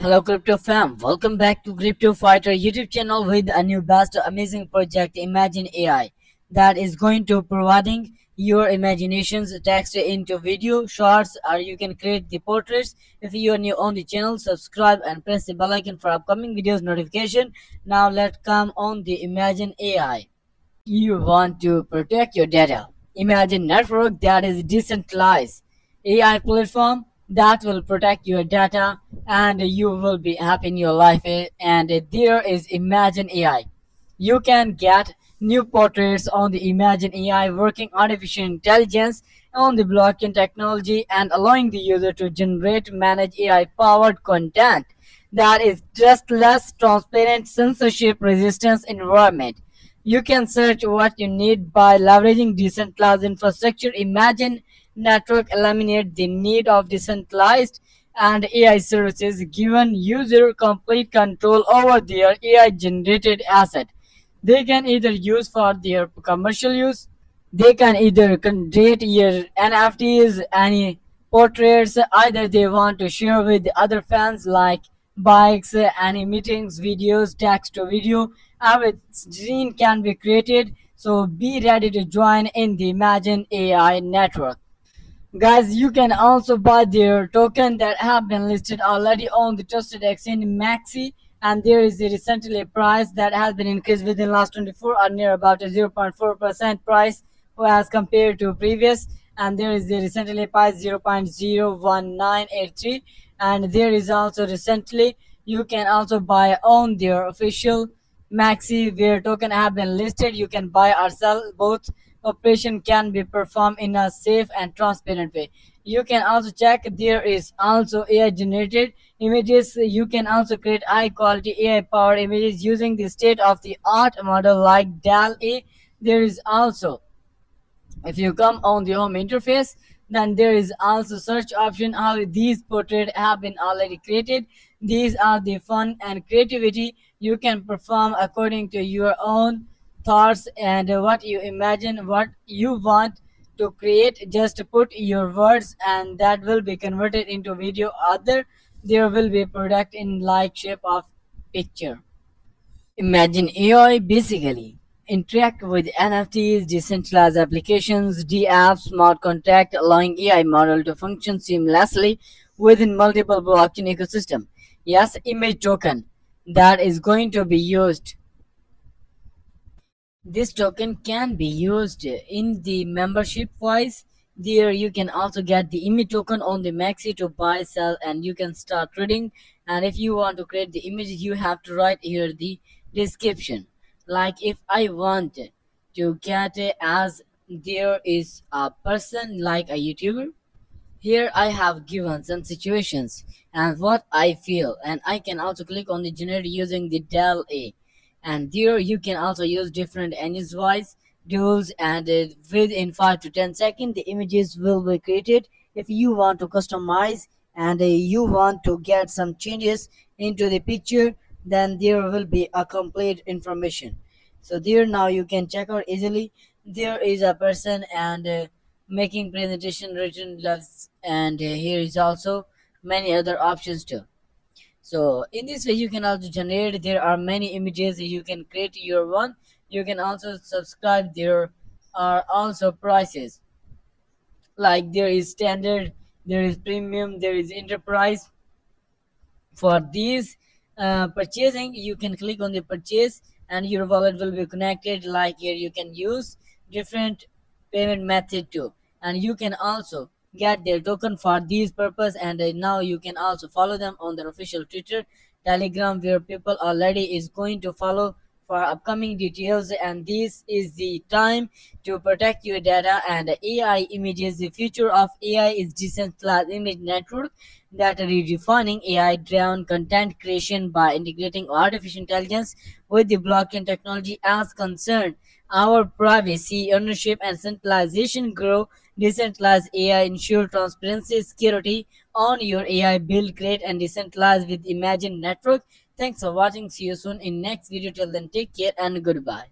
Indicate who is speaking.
Speaker 1: Hello crypto fam, welcome back to Crypto Fighter YouTube channel with a new best amazing project Imagine AI that is going to providing your imaginations text into video shorts, or you can create the portraits. If you are new on the channel, subscribe and press the bell icon for upcoming videos notification. Now let's come on the Imagine AI. You want to protect your data. Imagine network that is decentralized AI platform that will protect your data and you will be happy in your life. And there is Imagine AI. You can get new portraits on the Imagine AI working artificial intelligence on the blockchain technology and allowing the user to generate manage AI powered content that is just less transparent censorship resistance environment. You can search what you need by leveraging decentralized infrastructure. Imagine network eliminate the need of decentralized and AI services, giving user complete control over their AI generated asset. They can either use for their commercial use. They can either create your NFTs, any portraits, either they want to share with the other fans like bikes, any meetings, videos, text to video. Everything can be created. So be ready to join in the Imagine AI network. Guys, you can also buy their token that have been listed already on the trusted exchange Maxi, and there is a recently price that has been increased within last 24 or near about a 0.4% price as compared to previous, and there is the recently price 0.01983, and there is also recently you can also buy on their official Maxi where token have been listed. You can buy or sell both. Operation can be performed in a safe and transparent way. You can also check there is also AI generated images. You can also create high quality AI powered images using the state of the art model like DALL-E. There is also, if you come on the home interface, then there is also search option. How these portraits have been already created. These are the fun and creativity you can perform according to your own thoughts and what you imagine, what you want to create. Just put your words and that will be converted into video. Other there will be product in like shape of picture. Imagine AI basically interact with NFTs, decentralized applications, DApps, smart contract, allowing AI model to function seamlessly within multiple blockchain ecosystem. Yes, image token that is going to be used. This token can be used in the membership wise. There you can also get the image token on the Maxi to buy, sell, and you can start trading. And if you want to create the image, you have to write here the description. Like if I want to get it as there is a person like a YouTuber. Here I have given some situations and what I feel, and I can also click on the generate using the DALL-E, and there you can also use different engines wise tools, and within 5 to 10 seconds the images will be created. If you want to customize and you want to get some changes into the picture, then there will be a complete information. So there now you can check out easily. There is a person and making presentation written gloves, and here is also many other options too. So in this way you can also generate, there are many images, you can create your one. You can also subscribe. There are also prices, like there is standard, there is premium, there is enterprise. For these purchasing, you can click on the purchase and your wallet will be connected. Like here you can use different payment method too, and you can also get their token for these purpose. And now you can also follow them on their official Twitter, Telegram, where people already is going to follow for upcoming details. And this is the time to protect your data and AI images. The future of AI is decentralized image network that are redefining AI driven content creation by integrating artificial intelligence with the blockchain technology as concerned. Our privacy, ownership, and centralization grow. Decentralized AI ensure transparency, security on your AI. Build, create, and decentralize with Imagine Network. Thanks for watching. See you soon in next video. Till then, take care and goodbye.